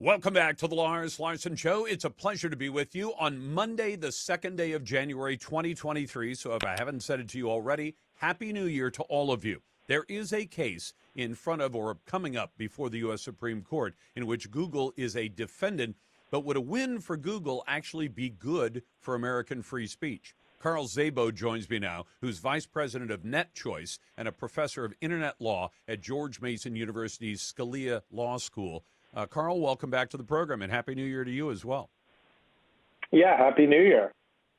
Welcome back to the Larson Show. It's a pleasure to be with you on Monday, the second day of January 2023. So if I haven't said it to you already, Happy New Year to all of you. There is a case in front of or coming up before the U.S. Supreme Court in which Google is a defendant, but would a win for Google actually be good for American free speech? Carl Szabo joins me now, who's vice president of NetChoice and a professor of internet law at George Mason University's Scalia Law School. Carl, welcome back to the program, and Happy New Year to you as well. Yeah, Happy New Year.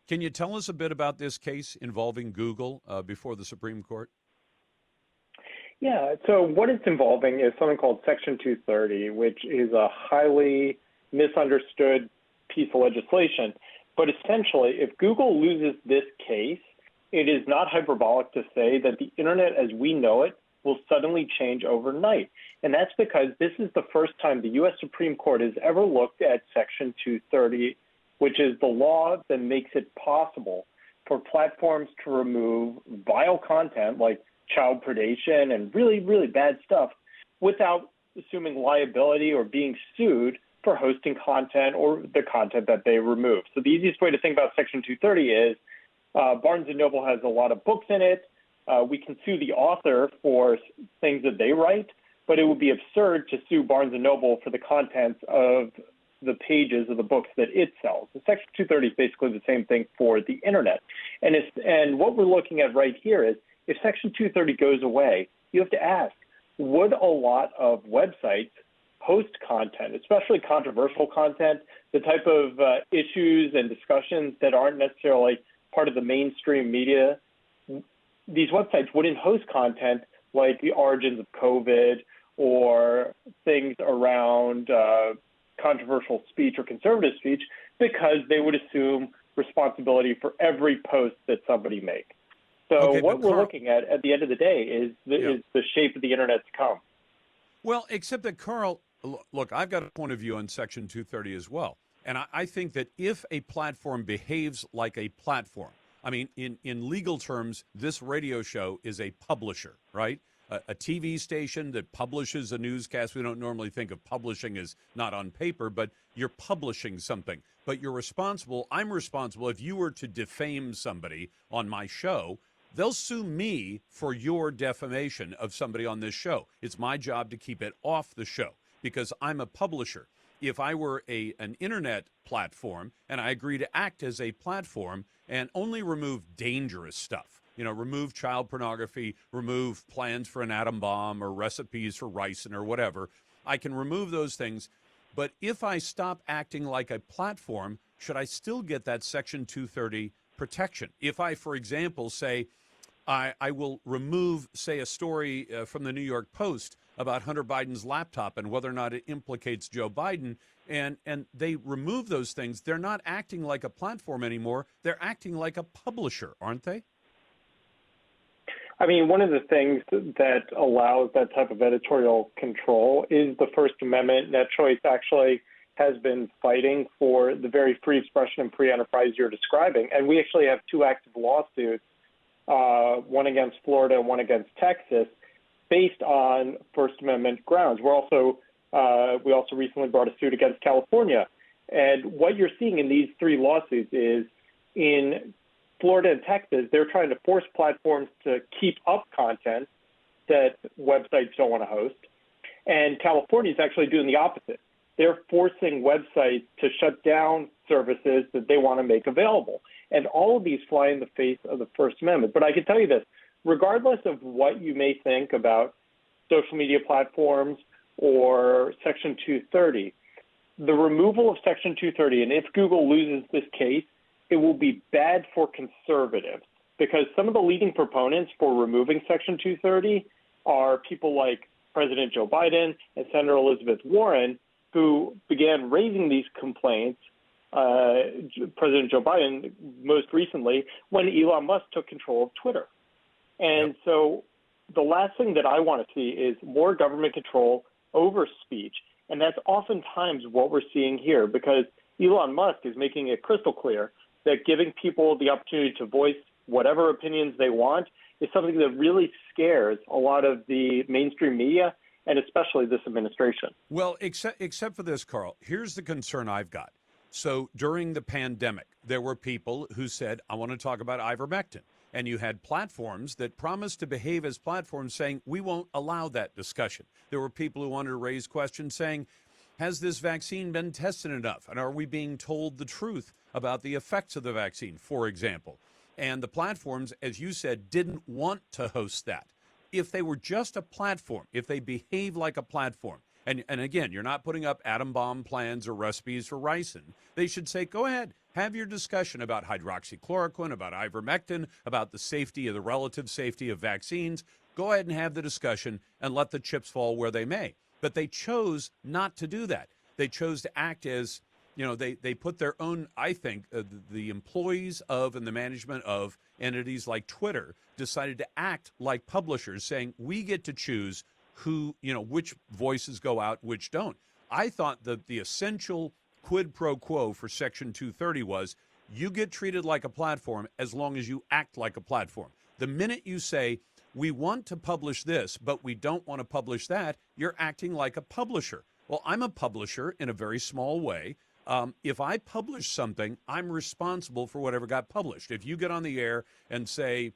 Can you tell us a bit about this case involving Google before the Supreme Court? Yeah, so what it's involving is something called Section 230, which is a highly misunderstood piece of legislation. But essentially, if Google loses this case, it is not hyperbolic to say that the internet as we know it will suddenly change overnight. And that's because this is the first time the U.S. Supreme Court has ever looked at Section 230, which is the law that makes it possible for platforms to remove vile content like child predation and really, really bad stuff without assuming liability or being sued for hosting content or the content that they remove. So the easiest way to think about Section 230 is Barnes & Noble has a lot of books in it. We can sue the author for things that they write, but it would be absurd to sue Barnes & Noble for the contents of the pages of the books that it sells. So Section 230 is basically the same thing for the internet. And what we're looking at right here is if Section 230 goes away, you have to ask, would a lot of websites host content, especially controversial content, the type of issues and discussions that aren't necessarily part of the mainstream media? These websites wouldn't host content like the origins of COVID or things around controversial speech or conservative speech because they would assume responsibility for every post that somebody makes. So what we're looking at the end of the day is the shape of the internet to come. Well, except that, Carl, look, I've got a point of view on Section 230 as well. And I think that if a platform behaves like a platform, I mean, in legal terms, this radio show is a publisher, right? A TV station that publishes a newscast. We don't normally think of publishing as not on paper, but you're publishing something. But you're responsible. I'm responsible. If you were to defame somebody on my show, they'll sue me for your defamation of somebody on this show. It's my job to keep it off the show because I'm a publisher. If I were an internet platform and I agree to act as a platform and only remove dangerous stuff, remove child pornography, remove plans for an atom bomb or recipes for ricin or whatever, I can remove those things. But if I stop acting like a platform, should I still get that Section 230 protection? If I, for example, say I will remove, say, a story from the New York Post about Hunter Biden's laptop and whether or not it implicates Joe Biden, and they remove those things, they're not acting like a platform anymore. They're acting like a publisher, aren't they? I mean, one of the things that allows that type of editorial control is the First Amendment. NetChoice actually has been fighting for the very free expression and free enterprise you're describing. And we actually have two active lawsuits, one against Florida and one against Texas, based on First Amendment grounds. We also recently brought a suit against California. And what you're seeing in these three lawsuits is in Florida and Texas, they're trying to force platforms to keep up content that websites don't want to host. And California is actually doing the opposite. They're forcing websites to shut down services that they want to make available. And all of these fly in the face of the First Amendment. But I can tell you this, regardless of what you may think about social media platforms or Section 230, the removal of Section 230, and if Google loses this case, it will be bad for conservatives because some of the leading proponents for removing Section 230 are people like President Joe Biden and Senator Elizabeth Warren, who began raising these complaints, President Joe Biden most recently, when Elon Musk took control of Twitter. And so the last thing that I want to see is more government control over speech. And that's oftentimes what we're seeing here because Elon Musk is making it crystal clear that giving people the opportunity to voice whatever opinions they want is something that really scares a lot of the mainstream media and especially this administration. Well, except for this, Carl, here's the concern I've got. So during the pandemic, there were people who said, I want to talk about ivermectin. And you had platforms that promised to behave as platforms saying, we won't allow that discussion. There were people who wanted to raise questions saying, has this vaccine been tested enough? And are we being told the truth about the effects of the vaccine, for example? And the platforms, as you said, didn't want to host that. If they were just a platform, if they behave like a platform, and again, you're not putting up atom bomb plans or recipes for ricin, they should say, go ahead, have your discussion about hydroxychloroquine, about ivermectin, about the safety or the relative safety of vaccines. Go ahead and have the discussion and let the chips fall where they may. But they chose not to do that. They chose to act as, they put their own, I think, the employees of and the management of entities like Twitter decided to act like publishers, saying we get to choose which voices go out, which don't. I thought that the essential quid pro quo for Section 230 was you get treated like a platform as long as you act like a platform. The minute you say, we want to publish this, but we don't want to publish that, you're acting like a publisher. Well, I'm a publisher in a very small way. If I publish something, I'm responsible for whatever got published. If you get on the air and say,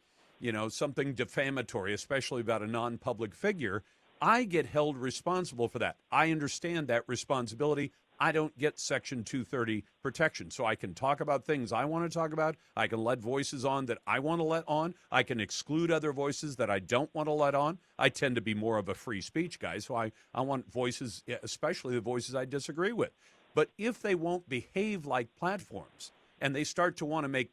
something defamatory, especially about a non-public figure, I get held responsible for that. I understand that responsibility. I don't get Section 230 protection. So I can talk about things I want to talk about. I can let voices on that I want to let on. I can exclude other voices that I don't want to let on. I tend to be more of a free speech guy, so I want voices, especially the voices I disagree with. But if they won't behave like platforms and they start to want to make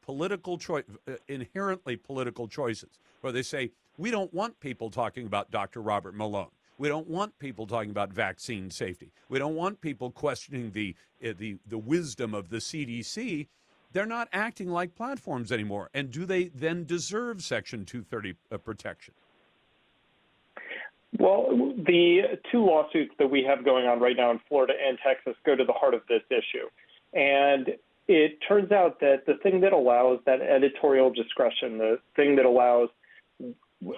inherently political choices, where they say, we don't want people talking about Dr. Robert Malone. We don't want people talking about vaccine safety. We don't want people questioning the wisdom of the CDC. They're not acting like platforms anymore. And do they then deserve Section 230 protection? Well, the two lawsuits that we have going on right now in Florida and Texas go to the heart of this issue. And it turns out that the thing that allows that editorial discretion, the thing that allows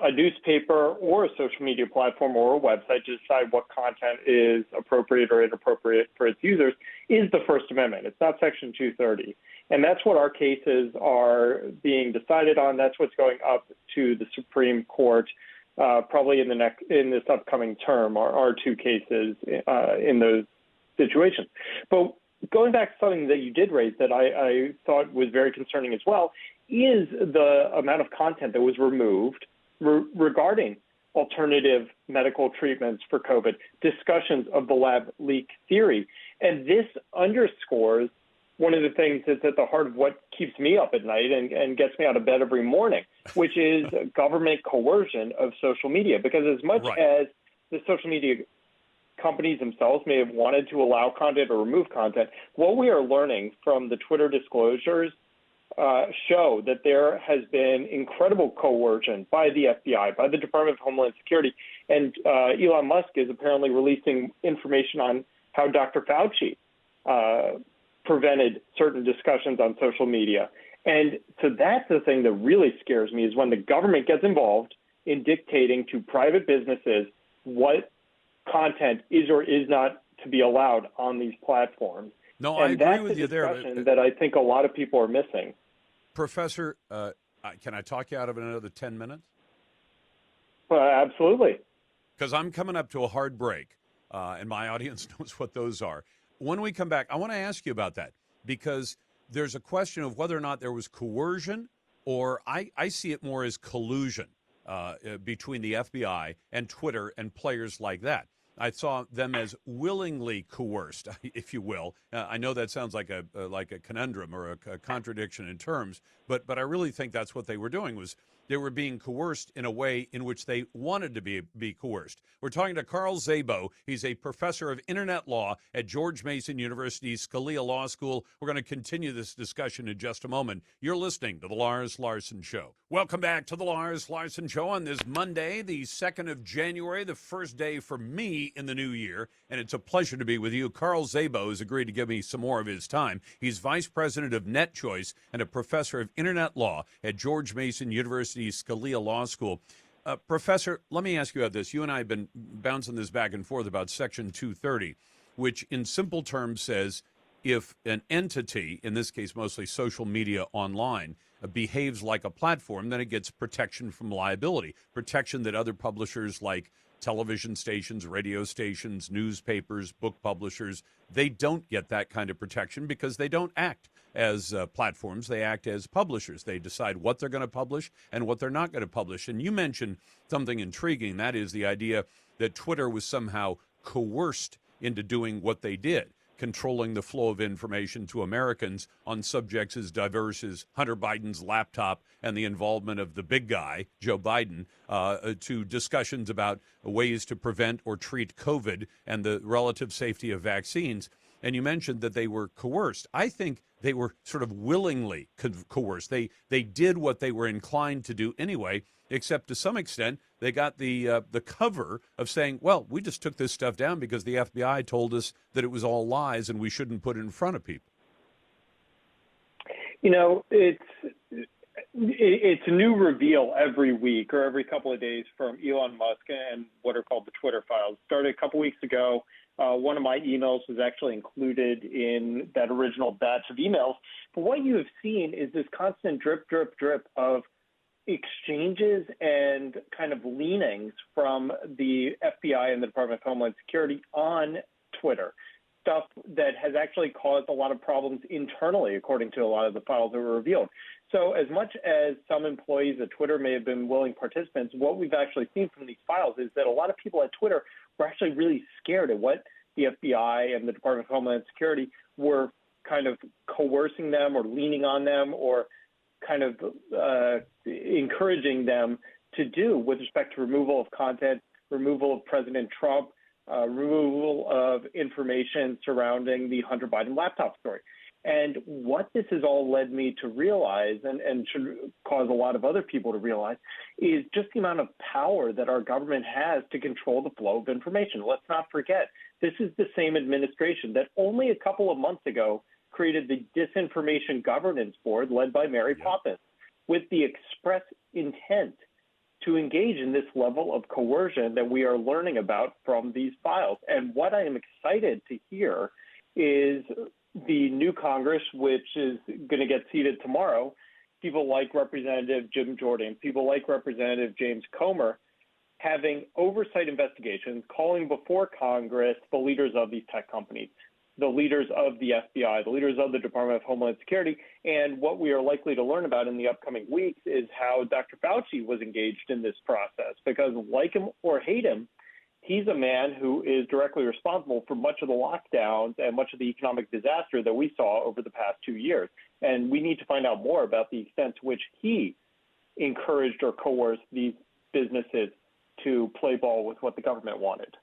a newspaper or a social media platform or a website to decide what content is appropriate or inappropriate for its users is the First Amendment. It's not Section 230. And that's what our cases are being decided on. That's what's going up to the Supreme Court probably in this upcoming term are two cases in those situations. But going back to something that you did raise that I thought was very concerning as well is the amount of content that was removed regarding alternative medical treatments for COVID, discussions of the lab leak theory. And this underscores one of the things that's at the heart of what keeps me up at night and gets me out of bed every morning, which is government coercion of social media. Because as much as the social media companies themselves may have wanted to allow content or remove content, what we are learning from the Twitter disclosures show that there has been incredible coercion by the FBI, by the Department of Homeland Security, and Elon Musk is apparently releasing information on how Dr. Fauci prevented certain discussions on social media. And so that's the thing that really scares me is when the government gets involved in dictating to private businesses what content is or is not to be allowed on these platforms. No, I agree with you there. And that's a discussion that I think a lot of people are missing. Professor, can I talk you out of it another 10 minutes? Absolutely. Because I'm coming up to a hard break, and my audience knows what those are. When we come back, I want to ask you about that, because there's a question of whether or not there was coercion, or I see it more as collusion between the FBI and Twitter and players like that. I saw them as willingly coerced, if you will. I know that sounds like a conundrum or a contradiction in terms, but I really think that's what they were doing, was they were being coerced in a way in which they wanted to be coerced. We're talking to Carl Szabo. He's a professor of internet law at George Mason University's Scalia Law School. We're going to continue this discussion in just a moment. You're listening to The Lars Larson Show. Welcome back to The Lars Larson Show on this Monday, the 2nd of January, the first day for me in the new year, and it's a pleasure to be with you. Carl Szabo has agreed to give me some more of his time. He's vice president of NetChoice and a professor of internet law at George Mason University's Scalia Law School. Professor, let me ask you about this. You and I have been bouncing this back and forth about Section 230, which in simple terms says if an entity, in this case mostly social media online, behaves like a platform, then it gets protection from liability, protection that other publishers like television stations, radio stations, newspapers, book publishers, they don't get that kind of protection because they don't act as platforms. They act as publishers. They decide what they're going to publish and what they're not going to publish. And you mentioned something intriguing. That is the idea that Twitter was somehow coerced into doing what they did, controlling the flow of information to Americans on subjects as diverse as Hunter Biden's laptop and the involvement of the big guy, Joe Biden, to discussions about ways to prevent or treat COVID and the relative safety of vaccines. And you mentioned that they were coerced. I think they were sort of willingly coerced. They did what they were inclined to do anyway, except to some extent they got the cover of saying, well, we just took this stuff down because the FBI told us that it was all lies and we shouldn't put it in front of people. You know, it's a new reveal every week or every couple of days from Elon Musk and what are called the Twitter files. Started a couple weeks ago. One of my emails was actually included in that original batch of emails. But what you have seen is this constant drip, drip, drip of exchanges and kind of leanings from the FBI and the Department of Homeland Security on Twitter, stuff that has actually caused a lot of problems internally, according to a lot of the files that were revealed. So as much as some employees at Twitter may have been willing participants, what we've actually seen from these files is that a lot of people at Twitter were actually really scared at what the FBI and the Department of Homeland Security were kind of coercing them or leaning on them or kind of encouraging them to do with respect to removal of content, removal of President Trump, removal of information surrounding the Hunter Biden laptop story. And what this has all led me to realize, and should cause a lot of other people to realize, is just the amount of power that our government has to control the flow of information. Let's not forget, this is the same administration that only a couple of months ago created the Disinformation Governance Board led by Mary Poppins with the express intent to engage in this level of coercion that we are learning about from these files. And what I am excited to hear is the new Congress, which is going to get seated tomorrow, people like Representative Jim Jordan, people like Representative James Comer, having oversight investigations, calling before Congress the leaders of these tech companies, the leaders of the FBI, the leaders of the Department of Homeland Security. And what we are likely to learn about in the upcoming weeks is how Dr. Fauci was engaged in this process, because like him or hate him, he's a man who is directly responsible for much of the lockdowns and much of the economic disaster that we saw over the past 2 years. And we need to find out more about the extent to which he encouraged or coerced these businesses to play ball with what the government wanted.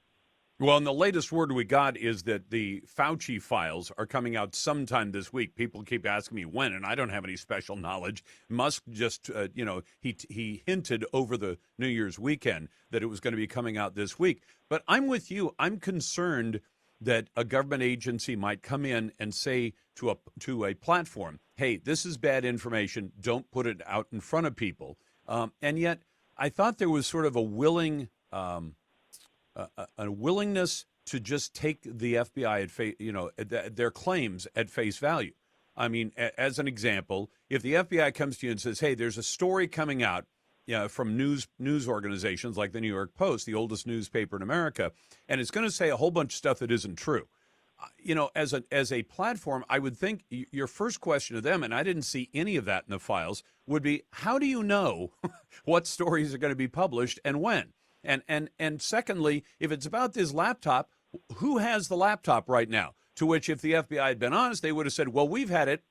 Well, and the latest word we got is that the Fauci files are coming out sometime this week. People keep asking me when, and I don't have any special knowledge. Musk just, he hinted over the New Year's weekend that it was going to be coming out this week. But I'm with you. I'm concerned that a government agency might come in and say to a platform, hey, this is bad information. Don't put it out in front of people. And yet I thought there was sort of a willingness to just take the FBI at their claims at face value. I mean, as an example, if the FBI comes to you and says, hey, there's a story coming out from news organizations like the New York Post, the oldest newspaper in America, and it's going to say a whole bunch of stuff that isn't true. As a platform, I would think your first question to them, and I didn't see any of that in the files, would be, how do you know what stories are going to be published and when? And secondly, if it's about this laptop, who has the laptop right now? To which, if the FBI had been honest, they would have said, well, we've had it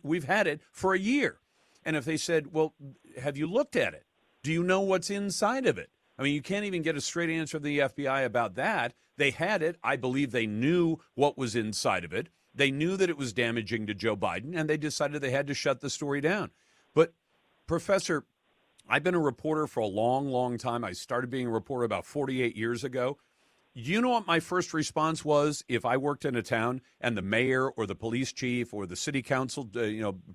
we've had it for a year. And if they said, well, have you looked at it? Do you know what's inside of it? I mean, you can't even get a straight answer from the FBI about that. They had it. I believe they knew what was inside of it. They knew that it was damaging to Joe Biden, and they decided they had to shut the story down. But, Professor, I've been a reporter for a long, long time. I started being a reporter about 48 years ago. You know what my first response was if I worked in a town and the mayor or the police chief or the city council,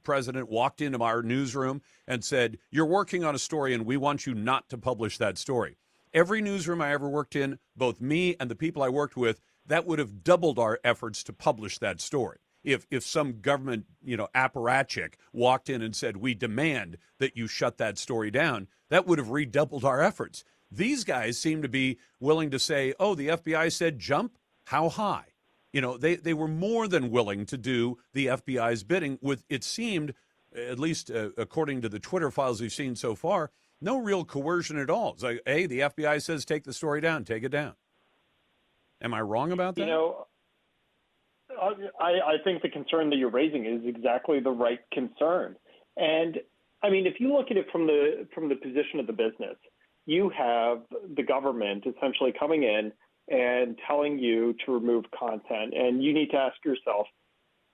president walked into our newsroom and said, "You're working on a story and we want you not to publish that story." Every newsroom I ever worked in, both me and the people I worked with, that would have doubled our efforts to publish that story. If some government, apparatchik walked in and said, "We demand that you shut that story down," that would have redoubled our efforts. These guys seem to be willing to say, "Oh, the FBI said jump. How high?" They were more than willing to do the FBI's bidding with, it seemed, at least according to the Twitter files we've seen so far, no real coercion at all. It's like, hey, the FBI says take the story down, take it down. Am I wrong about that? I think the concern that you're raising is exactly the right concern. And I mean, if you look at it from the position of the business, you have the government essentially coming in and telling you to remove content. And you need to ask yourself,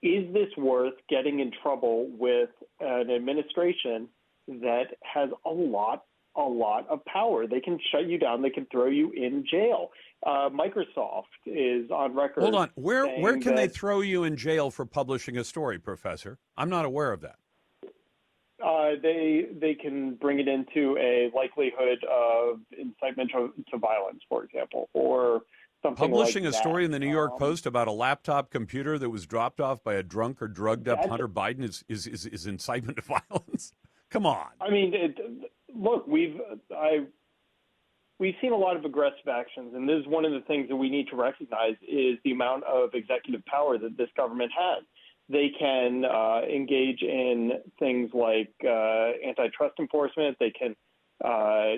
is this worth getting in trouble with an administration that has a lot of power? They can shut you down. They can throw you in jail. Microsoft is on record. Hold on. Where can they throw you in jail for publishing a story, Professor? I'm not aware of that. They can bring it into a likelihood of incitement to violence, for example, or something Publishing like a story in the New York that. Post about a laptop computer that was dropped off by a drunk or drugged up Hunter Biden is incitement to violence? Come on. I mean, look, we've seen a lot of aggressive actions, and this is one of the things that we need to recognize is the amount of executive power that this government has. They can engage in things like antitrust enforcement. They can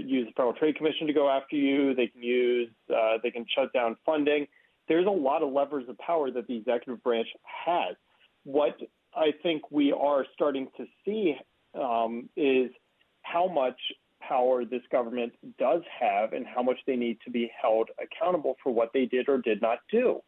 use the Federal Trade Commission to go after you. They can shut down funding. There's a lot of levers of power that the executive branch has. What I think we are starting to see is how much power this government does have and how much they need to be held accountable for what they did or did not do.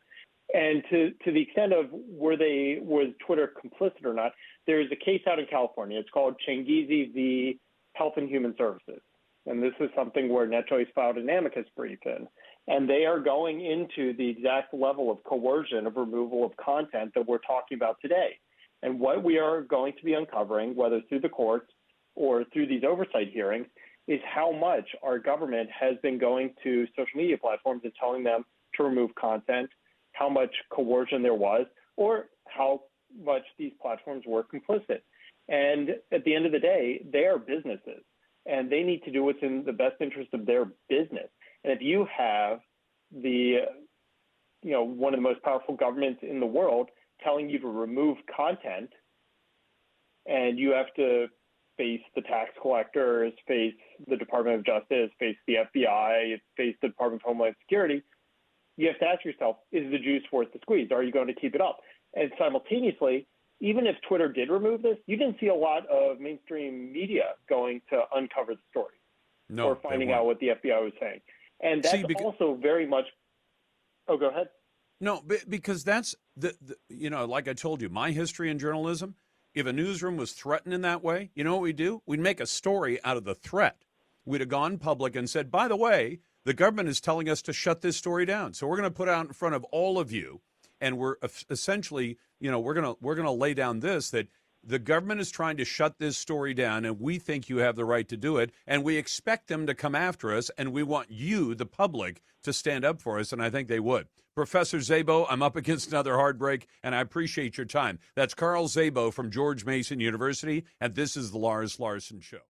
And to the extent of was Twitter complicit or not, there's a case out in California. It's called Changizi v. Health and Human Services. And this is something where NetChoice filed an amicus brief in. And they are going into the exact level of coercion of removal of content that we're talking about today. And what we are going to be uncovering, whether through the courts or through these oversight hearings, is how much our government has been going to social media platforms and telling them to remove content, how much coercion there was, or how much these platforms were complicit. And at the end of the day, they are businesses, and they need to do what's in the best interest of their business. And if you have one of the most powerful governments in the world telling you to remove content, and you have to face the tax collectors, face the Department of Justice, face the FBI, face the Department of Homeland Security, you have to ask yourself, is the juice worth the squeeze? Are you going to keep it up? And simultaneously, even if Twitter did remove this, you didn't see a lot of mainstream media going to uncover the story or finding out what the FBI was saying. And that's also very much – oh, go ahead. No, because that's, like I told you, my history in journalism, if a newsroom was threatened in that way, you know what we'd do? We'd make a story out of the threat. We'd have gone public and said, by the way, the government is telling us to shut this story down. So we're going to put out in front of all of you, and we're essentially, we're going to lay down this, that the government is trying to shut this story down, and we think you have the right to do it, and we expect them to come after us, and we want you, the public, to stand up for us, and I think they would. Professor Szabo, I'm up against another hard break, and I appreciate your time. That's Carl Szabo from George Mason University, and this is the Lars Larson Show.